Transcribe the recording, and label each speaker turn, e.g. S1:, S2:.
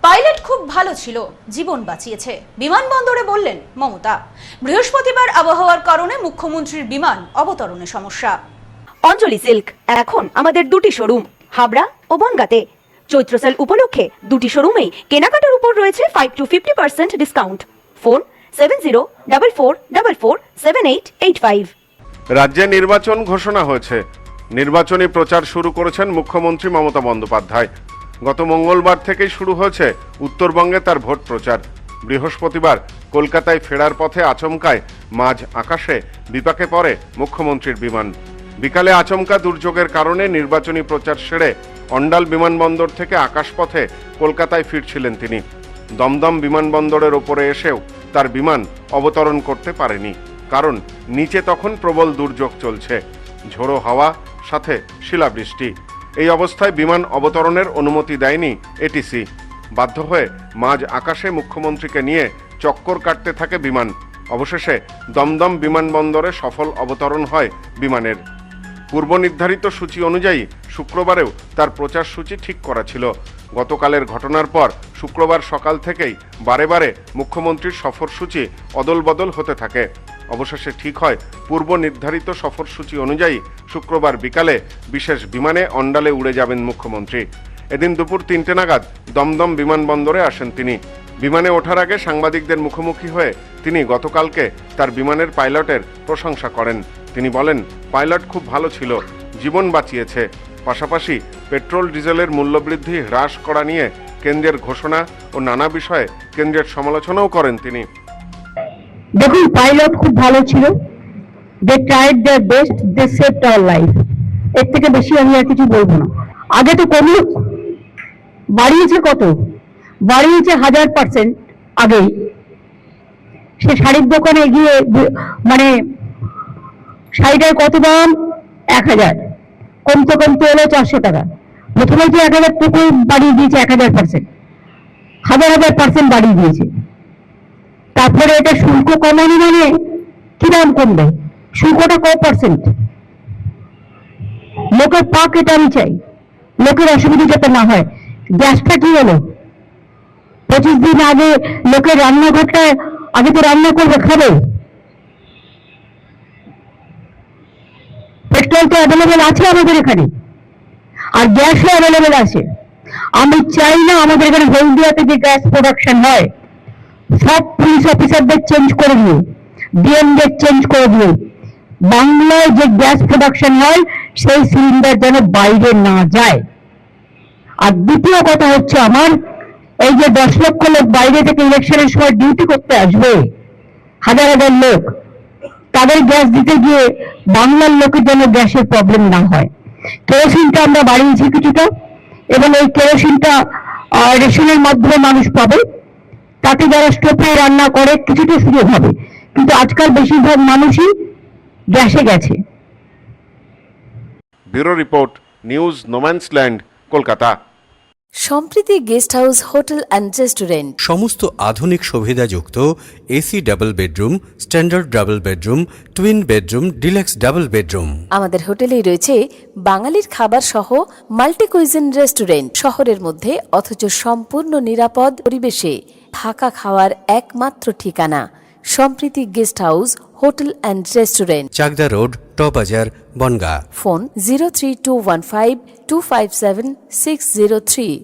S1: Pilot খুব ভালো ছিল, জীবন বাঁচিয়েছে, বিমানবন্দরে বললেন মমতা। বৃহস্পতিবার আবহাওয়ার কারণে মুখ্যমন্ত্রীর বিমান অবতরণে সমস্যা।
S2: অঞ্জলি সিল্ক এখন আমাদের দুটি শোরুম হাবড়া ও বনগাঁতে। চৈত্র সেল উপলক্ষে দুটি শোরুমেই কেনাকাটার উপর রয়েছে 5 to 50% ডিসকাউন্ট। ফোন 7044447885।
S3: রাজ্যে নির্বাচন ঘোষণা হয়েছে। নির্বাচনী প্রচার শুরু করেছেন মুখ্যমন্ত্রী মমতা বন্দ্যোপাধ্যায়। গত মঙ্গলবার থেকেই শুরু হয়েছে উত্তরবঙ্গে তার ভোট প্রচার। বৃহস্পতিবার কলকাতায় ফেরার পথে আচমকায় মাঝ আকাশে বিপাকে পড়ে মুখ্যমন্ত্রীর বিমান। বিকালে আচমকা দুর্যোগের কারণে নির্বাচনী প্রচার সেরে অন্ডাল বিমানবন্দর থেকে আকাশপথে কলকাতায় ফিরছিলেন তিনি। দমদম বিমানবন্দরের ওপরে এসেও তার বিমান অবতরণ করতে পারেনি, কারণ নিচে তখন প্রবল দুর্যোগ চলছে, ঝোড়ো হাওয়া সাথে শিলাবৃষ্টি। এই অবস্থায় বিমান অবতরণের অনুমতি দেয়নি এটিসি। বাধ্য হয়ে মাঝ আকাশে মুখ্যমন্ত্রীকে নিয়ে চক্কর কাটতে থাকে বিমান। অবশেষে দমদম বিমানবন্দরে সফল অবতরণ হয় বিমানের। পূর্ব নির্ধারিত সূচি অনুযায়ী শুক্রবারেও তার প্রচার সূচি ঠিক করা ছিল। গতকালের ঘটনার পর শুক্রবার সকাল থেকেই বারে বারে মুখ্যমন্ত্রীর সফরসূচি অদলবদল হতে থাকে। অবশেষে ঠিক হয় পূর্ব নির্ধারিত সফরসূচি অনুযায়ী শুক্রবার বিকালে বিশেষ বিমানে অন্ডালে উড়ে যাবেন মুখ্যমন্ত্রী। এদিন দুপুর 3টে নাগাদ দমদম বিমানবন্দরে আসেন তিনি। বিমানে ওঠার আগে সাংবাদিকদের মুখোমুখি হয়ে তিনি গতকালকে তার বিমানের পাইলটের প্রশংসা করেন। তিনি বলেন, পাইলট খুব ভালো ছিল, জীবন বাঁচিয়েছে। পাশাপাশি পেট্রোল ডিজেলের মূল্যবৃদ্ধি হ্রাস করা নিয়ে কেন্দ্রের ঘোষণা ও নানা বিষয়ে কেন্দ্রের সমালোচনাও করেন তিনি।
S4: দেখুন, পাইলট খুব ভালো ছিল, they tried their best, they saved our life. এর থেকে বেশি আমি আর কিছু বলবো না। আগে তো কমিয়ে বাড়িয়েছে, কত বাড়িয়েছে 1000%। আগেই সে শাড়ির দোকানে গিয়ে মানে শাড়িটার কত দাম, 1000, কমতে কমতে হলো 400 টাকা। প্রথমে যে 1000 টাকা বাড়িয়ে দিয়েছে, 1000%, 1000% বাড়িয়ে দিয়েছে। তারপরে এটা শুল্ক কমানো মানে কি দাম কমবে? শুল্কটা কত পার্সেন্ট? লোকের পাক, এটা আমি চাই, লোকের অসুবিধা যাতে না হয়। গ্যাসটা কি হলো? 25 দিন আগে লোকের রান্নাঘরটা আগে তো রান্না করবে, খাবে। পেট্রোল তো অ্যাভেলেবেল আছে আমাদের এখানে, আর গ্যাসও অ্যাভেলেবেল আছে। আমি চাই না আমাদের এখানে হলদিয়াতে যে গ্যাস প্রোডাকশন হয় সব পুলিশ অফিসারদের চেঞ্জ করে দিয়ে, ডিএমদের চেঞ্জ করে দিয়ে বাংলায় যে গ্যাস প্রোডাকশন হয় সেই সিলিন্ডার যেন বাইরে না যায়। আর দ্বিতীয় কথা হচ্ছে, আমার এই যে 10 লক্ষ লোক বাইরে থেকে ইলেকশনের সময় ডিউটি করতে আসবে, হাজার হাজার লোক, তাদের গ্যাস দিতে গিয়ে বাংলার লোকের যেন গ্যাসের প্রবলেম না হয়। কেরোসিনটা আমরা বাড়িয়েছি কিছুটা, এবং এই কেরোসিনটা রেশনের মাধ্যমে মানুষ পাবে। তাতে যারা স্টোভে রান্না করে কিছুটা সুযোগ হবে, কিন্তু আজকাল বেশিরভাগ মানুষই গ্যাসে গেছে।
S3: Bureau report, news no man's land, Kolkata.
S5: Sampriti guest house hotel and restaurant.
S6: সমস্ত আধুনিক সুবিধাযুক্ত AC double bedroom, standard double bedroom, twin bedroom, deluxe double bedroom.
S5: আমাদের হোটেলেই রয়েছে বাঙালির খাবার সহ মাল্টি কুইজিন রেস্টুরেন্ট। শহরের মধ্যে অথচ সম্পূর্ণ নিরাপদ পরিবেশে থাকা খাওয়ার একমাত্র ঠিকানা Sampriti guest house hotel and restaurant,
S6: Chakdah road, টবাজার, বনগাঁ।
S5: ফোন 03215257603।